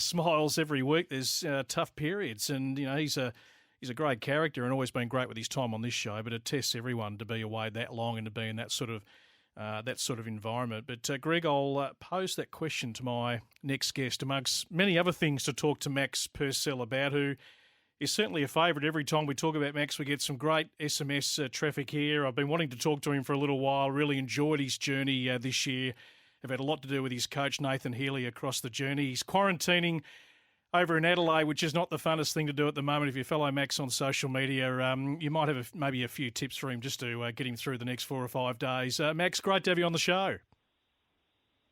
smiles every week. There's tough periods, and he's a great character and always been great with his time on this show. But it tests everyone to be away that long and to be in that sort of environment. But Greg, I'll pose that question to my next guest, amongst many other things to talk to Max Purcell about, who is certainly a favourite. Every time we talk about Max, we get some great SMS traffic here. I've been wanting to talk to him for a little while. Really enjoyed his journey this year. I've had a lot to do with his coach, Nathan Healy, across the journey. He's quarantining over in Adelaide, which is not the funnest thing to do at the moment. If you follow Max on social media, you might have maybe a few tips for him just to get him through the next 4 or 5 days. Max, great to have you on the show.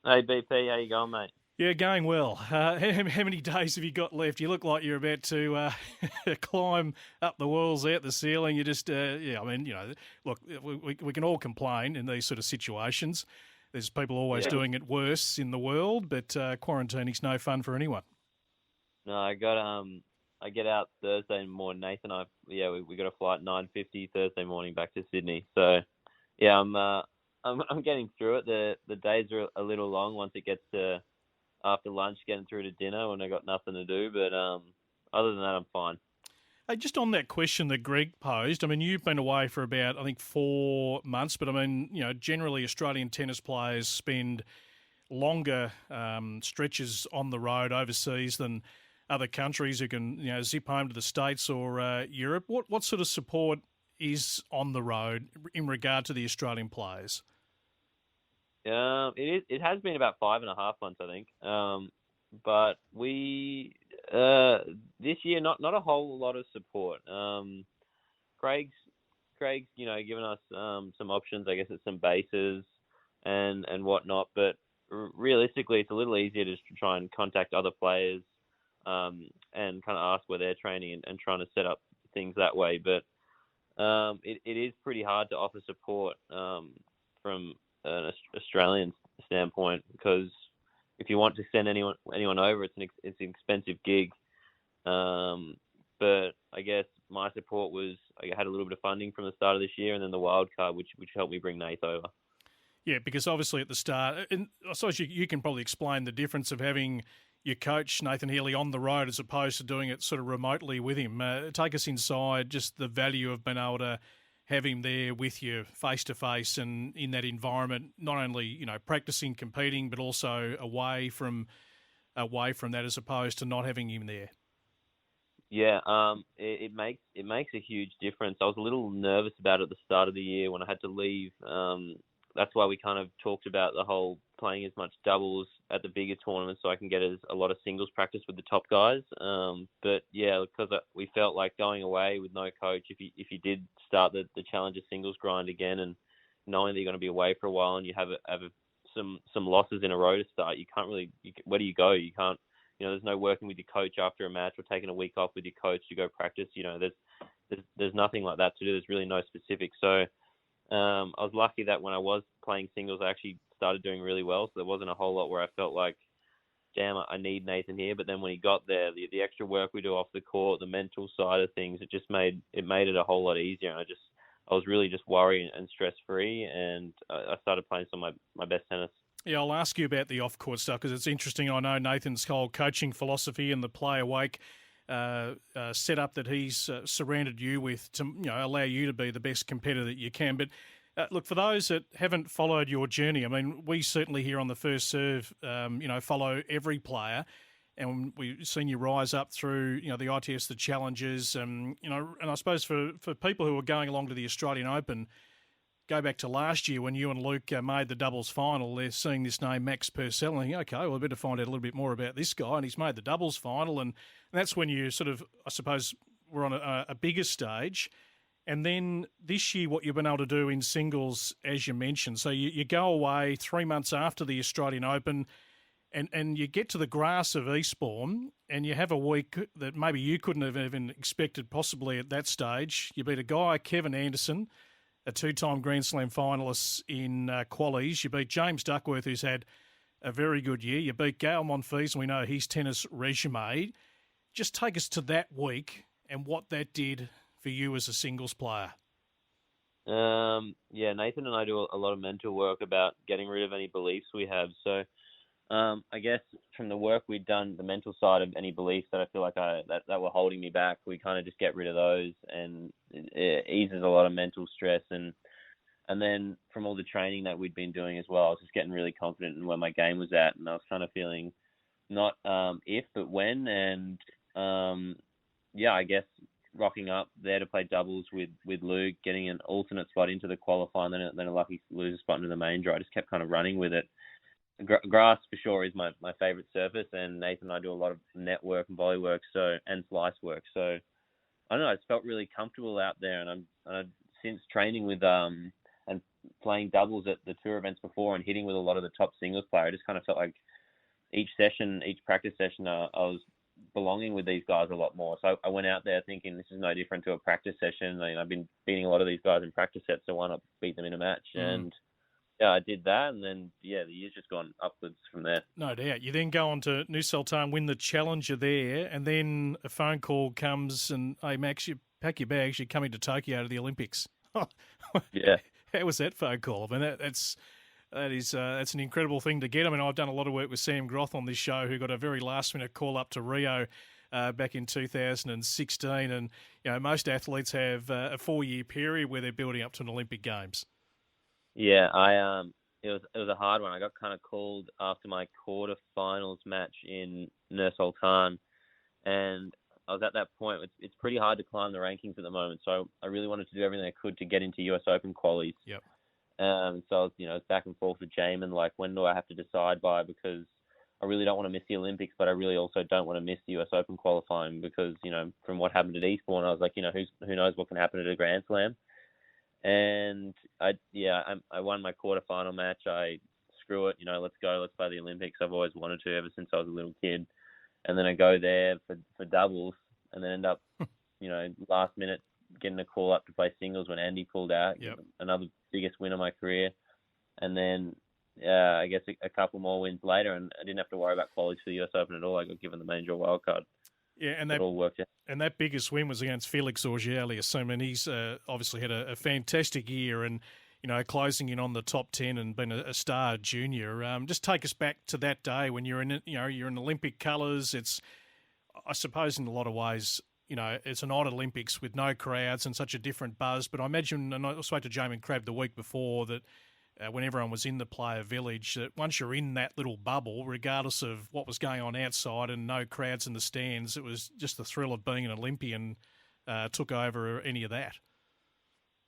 Hey, BP, how you going, mate? Yeah, going well. How many days have you got left? You look like you're about to climb up the walls, out the ceiling. You just, look, we can all complain in these sort of situations. There's people always doing it worse in the world, but quarantining's no fun for anyone. No, I get out Thursday morning. Nathan, we got a flight 9:50 Thursday morning back to Sydney. So, yeah, I'm getting through it. The days are a little long once it gets to after lunch, getting through to dinner when I got nothing to do. But other than that, I'm fine. Hey, just on that question that Greg posed, I mean, you've been away for about, I think, 4 months, but I mean, generally Australian tennis players spend longer stretches on the road overseas than other countries who can, zip home to the States or Europe. What sort of support is on the road in regard to the Australian players? It has been about 5.5 months, I think. But we this year not a whole lot of support. Craig's given us some options, I guess, at some bases and whatnot. But realistically, it's a little easier just to try and contact other players and kind of ask where they're training and trying to set up things that way. But it is pretty hard to offer support from an Australian standpoint, because if you want to send anyone over, it's an expensive gig. But I guess my support was I had a little bit of funding from the start of this year, and then the wild card, which helped me bring Nate over. Yeah, because obviously at the start, and I suppose you can probably explain the difference of having your coach, Nathan Healy, on the road as opposed to doing it sort of remotely with him. Take us inside just the value of being able to have him there with you face-to-face and in that environment, not only, practicing, competing, but also away from that as opposed to not having him there. Yeah, it makes a huge difference. I was a little nervous about it at the start of the year when I had to leave. That's why we kind of talked about the whole playing as much doubles at the bigger tournaments so I can get a lot of singles practice with the top guys. But yeah, because we felt like going away with no coach, if you did start the Challenger singles grind again, and knowing that you're going to be away for a while and you have some losses in a row to start, you can't really. Where do you go? You can't. There's no working with your coach after a match or taking a week off with your coach to go practice. There's nothing like that to do. There's really no specifics. So I was lucky that when I was playing singles, I actually started doing really well. So there wasn't a whole lot where I felt like, damn, I need Nathan here. But then when he got there, the extra work we do off the court, the mental side of things, it just made it a whole lot easier. And I was really just worried and stress free, and I started playing some of my best tennis. Yeah, I'll ask you about the off-court stuff because it's interesting. I know Nathan's whole coaching philosophy and the play awake setup that he's surrounded you with to allow you to be the best competitor that you can. But look, for those that haven't followed your journey, I mean, we certainly here on the First Serve, follow every player, and we've seen you rise up through the ITS, the challenges, and I suppose for people who are going along to the Australian Open. Go back to last year when you and Luke made the doubles final. They're seeing this name, Max Purcell, and thinking, okay, well, I better find out a little bit more about this guy. And he's made the doubles final, and that's when you sort of, I suppose, were on a bigger stage. And then this year, what you've been able to do in singles, as you mentioned. So you go away 3 months after the Australian Open, and you get to the grass of Eastbourne, and you have a week that maybe you couldn't have even expected possibly at that stage. You beat a guy, Kevin Anderson, a 2-time Grand Slam finalist in qualies. You beat James Duckworth, who's had a very good year. You beat Gael Monfils, and we know his tennis resume. Just take us to that week and what that did for you as a singles player. Yeah, Nathan and I do a lot of mental work about getting rid of any beliefs we have. So I guess from the work we'd done, the mental side of any beliefs that I feel like that were holding me back, we kind of just get rid of those, and it eases a lot of mental stress. And then from all the training that we'd been doing as well, I was just getting really confident in where my game was at, and I was kind of feeling not if but when, and I guess rocking up there to play doubles with Luke, getting an alternate spot into the qualifying, then a lucky loser spot into the main draw. I just kept kind of running with it. Grass for sure is my favourite surface, and Nathan and I do a lot of net work and volley work, and slice work. So I don't know, I just felt really comfortable out there, and I'm since training with and playing doubles at the tour events before and hitting with a lot of the top singles players, I just kind of felt like each practice session, I was belonging with these guys a lot more. So I went out there thinking this is no different to a practice session. I mean, I've been beating a lot of these guys in practice sets, so why not beat them in a match? And yeah, I did that, and then the year's just gone upwards from there. No doubt. You then go on to New Sultan, win the Challenger there, and then a phone call comes and, hey, Max, you pack your bags, you're coming to Tokyo to the Olympics. Yeah. How was that phone call? I mean, that's an incredible thing to get. I mean, I've done a lot of work with Sam Groth on this show, who got a very last-minute call up to Rio back in 2016, and most athletes have a 4-year period where they're building up to an Olympic Games. Yeah, it was a hard one. I got kind of called after my quarterfinals match in Nur Sultan, and I was at that point. It's pretty hard to climb the rankings at the moment, so I really wanted to do everything I could to get into US Open qualies. Yep. So I was, I was back and forth with Jamin, like, when do I have to decide by? Because I really don't want to miss the Olympics, but I really also don't want to miss the US Open qualifying because, from what happened at Eastbourne, I was like, who knows what can happen at a Grand Slam. And I won my quarterfinal match. Screw it, let's go, let's play the Olympics. I've always wanted to ever since I was a little kid. And then I go there for doubles and then end up, last minute getting a call up to play singles when Andy pulled out. Yep. Another biggest win of my career. And then, I guess a couple more wins later, and I didn't have to worry about qualities for the US Open at all. I got given the main draw wildcard. Yeah, and it all worked out. And that biggest win was against Felix Auger-Aliassime. I mean, he's obviously had a fantastic year and, closing in on the top 10 and been a star junior. Just take us back to that day when you're in, you're in Olympic colours. It's, I suppose, in a lot of ways, it's an odd Olympics with no crowds and such a different buzz. But I imagine, and I spoke to Jamin Crabb the week before, that when everyone was in the player village, that once you're in that little bubble, regardless of what was going on outside and no crowds in the stands, it was just the thrill of being an Olympian took over any of that.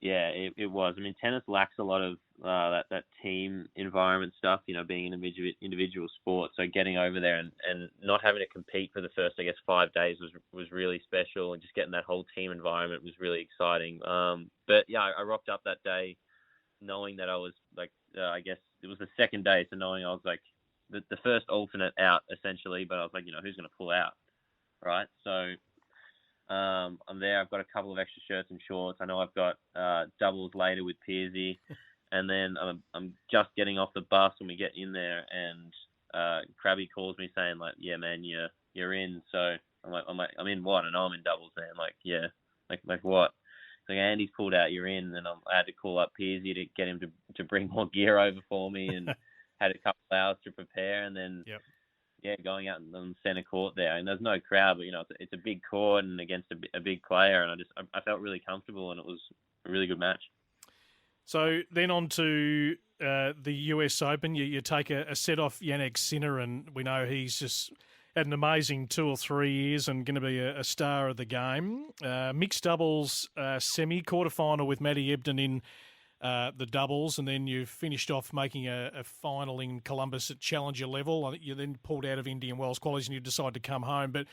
Yeah, it was. I mean, tennis lacks a lot of that team environment stuff, being an individual sport. So getting over there and not having to compete for the first, 5 days was really special, and just getting that whole team environment was really exciting. But yeah, I rocked up that day knowing that I was I guess it was the second day, so knowing I was the first alternate out essentially, but I was who's going to pull out, right? So I'm there. I've got a couple of extra shirts and shorts. I know I've got doubles later with Pearsy, and then I'm just getting off the bus when we get in there, and Crabby calls me saying yeah, man, you're in. So I'm in what? I know I'm in doubles there. I'm like, yeah, like what? Like, Andy's pulled out, you're in, and I had to call up Pearsy to get him to bring more gear over for me, and had a couple of hours to prepare, and then going out on center court there, and there's no crowd, but it's a big court and against a big player, and I felt really comfortable, and it was a really good match. So then on to the US Open, you take a set off Yannick Sinner, and we know he's just had an amazing 2 or 3 years and going to be a star of the game. Mixed doubles semi-quarterfinal with Matty Ebden in the doubles, and then you finished off making a final in Columbus at challenger level. You then pulled out of Indian Wells qualies and you decided to come home. But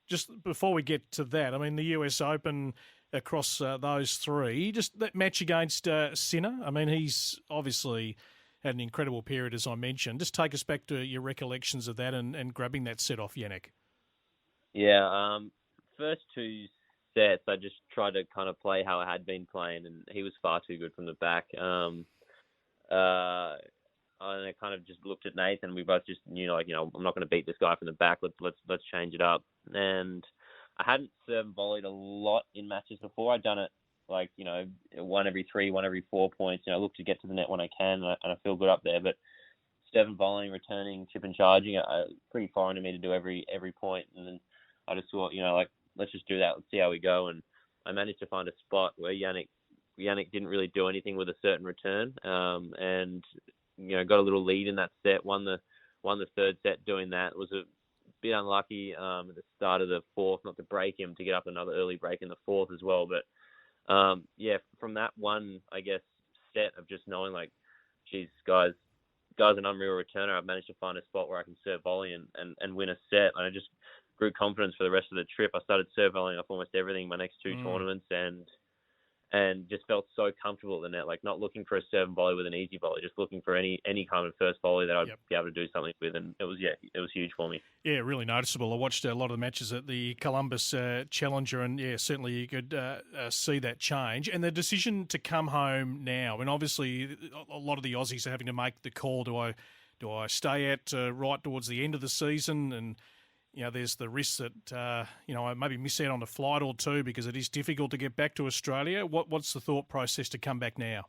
just before we get to that, I mean, the US Open across those three, just that match against Sinner, I mean, he's obviously had an incredible period, as I mentioned. Just take us back to your recollections of that and grabbing that set off Yannick. Yeah, first 2 sets, I just tried to kind of play how I had been playing, and he was far too good from the back. I kind of just looked at Nathan. We both just knew, I'm not going to beat this guy from the back. Let's change it up. And I hadn't serve and volleyed a lot in matches before. I'd done it one every 3, 1 every 4 points. I look to get to the net when I can, and I feel good up there. But 7 volleying, returning, chip and charging. Pretty foreign to me to do every point. And then I just thought, let's just do that. Let's see how we go. And I managed to find a spot where Yannick didn't really do anything with a certain return. And got a little lead in that set. Won the third set doing that. It was a bit unlucky at the start of the fourth not to break him, to get up another early break in the fourth as well. But from that one, I guess, set of just knowing geez, guy's an unreal returner. I've managed to find a spot where I can serve volley and win a set. And I just grew confidence for the rest of the trip. I started serve volleying off almost everything in my next 2 tournaments, and just felt so comfortable at the net, not looking for a serve and volley with an easy volley, just looking for any kind of first volley that I'd be able to do something with. And it was huge for me. Yeah, really noticeable. I watched a lot of the matches at the Columbus Challenger, and certainly you could see that change. And the decision to come home now, and obviously a lot of the Aussies are having to make the call, do I stay at right towards the end of the season? And there's the risk that, I maybe miss out on a flight or two because it is difficult to get back to Australia. What's the thought process to come back now?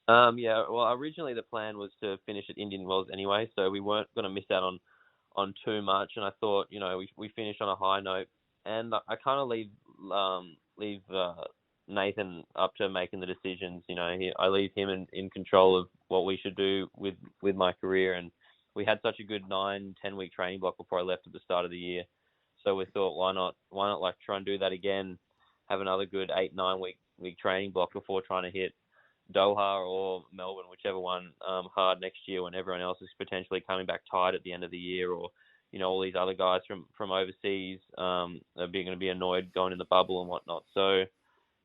Well, originally the plan was to finish at Indian Wells anyway, so we weren't going to miss out on too much. And I thought, we finished on a high note. And I kind of leave Nathan up to making the decisions. I leave him in control of what we should do with my career. And we had such a good 9-10 week training block before I left at the start of the year. So we thought, why not try and do that again, have another good 8-9 week training block before trying to hit Doha or Melbourne, whichever one, hard next year when everyone else is potentially coming back tired at the end of the year, or, all these other guys from overseas are going to be annoyed going in the bubble and whatnot. So,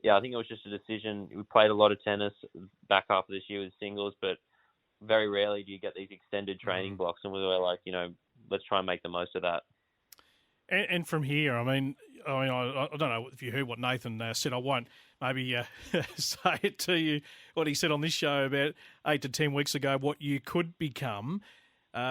I think it was just a decision. We played a lot of tennis back half of this year with singles, but very rarely do you get these extended training blocks, and we were like, let's try and make the most of that. And from here, I don't know if you heard what Nathan said. I won't maybe say it to you, what he said on this show about 8 to 10 weeks ago, what you could become,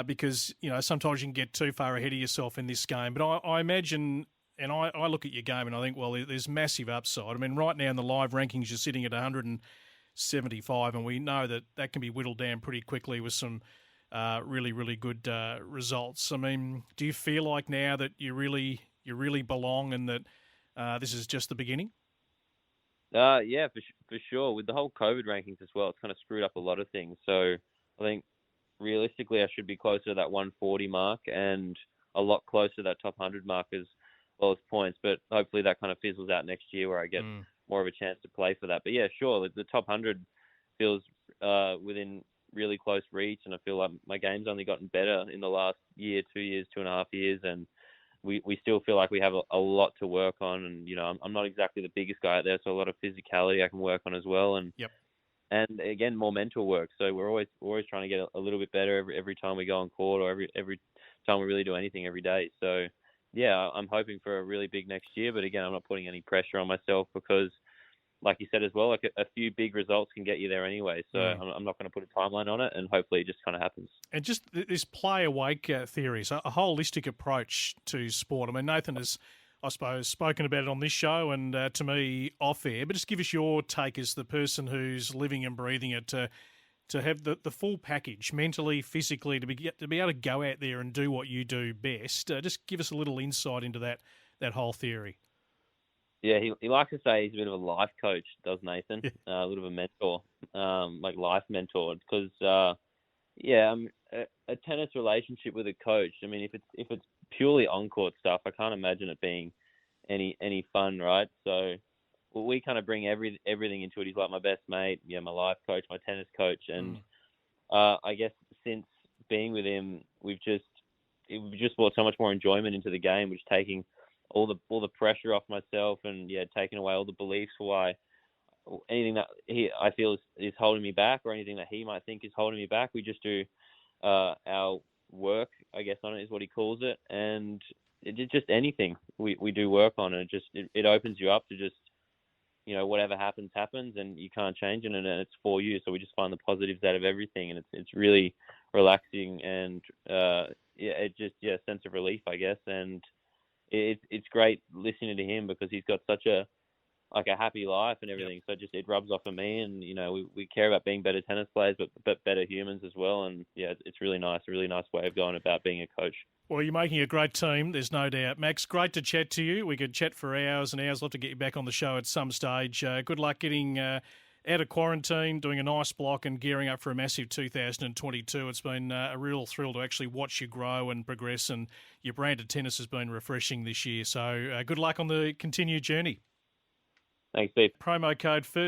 because, sometimes you can get too far ahead of yourself in this game. But I imagine, and I look at your game and I think, well, there's massive upside. I mean, right now in the live rankings, you're sitting at 175, and we know that can be whittled down pretty quickly with some really, really good results. I mean, do you feel like now that you really belong, and that this is just the beginning? For sure. With the whole COVID rankings as well, it's kind of screwed up a lot of things. So I think realistically, I should be closer to that 140 mark and a lot closer to that top 100 mark as well as points. But hopefully that kind of fizzles out next year where I get more of a chance to play for that. But sure, the top 100 feels within really close reach, and I feel like my game's only gotten better in the last year, 2 years, 2.5 years, and we still feel like we have a lot to work on. And I'm not exactly the biggest guy out there, so a lot of physicality I can work on as well, and again, more mental work. So we're always trying to get a little bit better every time we go on court, or every time we really do anything every day. So I'm hoping for a really big next year, but again, I'm not putting any pressure on myself because, like you said as well, like a few big results can get you there anyway. So I'm not going to put a timeline on it, and hopefully it just kind of happens. And just this play awake theory, so a holistic approach to sport. I mean, Nathan has, I suppose, spoken about it on this show and to me off air, but just give us your take as the person who's living and breathing it, to have the full package, mentally, physically, to be able to go out there and do what you do best. Just give us a little insight into that whole theory. Yeah, he likes to say he's a bit of a life coach, does Nathan? A little of a mentor, like life mentor. Because, a tennis relationship with a coach. I mean, if it's purely on court stuff, I can't imagine it being any fun, right? So, we kind of bring everything into it. He's like my best mate, my life coach, my tennis coach, and I guess since being with him, we've just brought so much more enjoyment into the game, which taking all the pressure off myself, and taking away all the beliefs for why anything that I feel is holding me back, or anything that he might think is holding me back. We just do our work, I guess, on it is what he calls it, and it's just anything we do work on, and it opens you up to just whatever happens, and you can't change it, and it's for you. So we just find the positives out of everything, and it's really relaxing, and it just sense of relief, I guess, and it's great listening to him because he's got such a like a happy life and everything. So it rubs off on me, and we care about being better tennis players, but better humans as well. And yeah, it's really nice, a really nice way of going about being a coach. Well, you're making a great team, there's no doubt. Max, great to chat to you. We could chat for hours and hours. Love to get you back on the show at some stage. Good luck getting out of quarantine, doing a nice block and gearing up for a massive 2022. It's been a real thrill to actually watch you grow and progress, and your brand of tennis has been refreshing this year. So good luck on the continued journey. Thanks, Steve. Promo code FIRST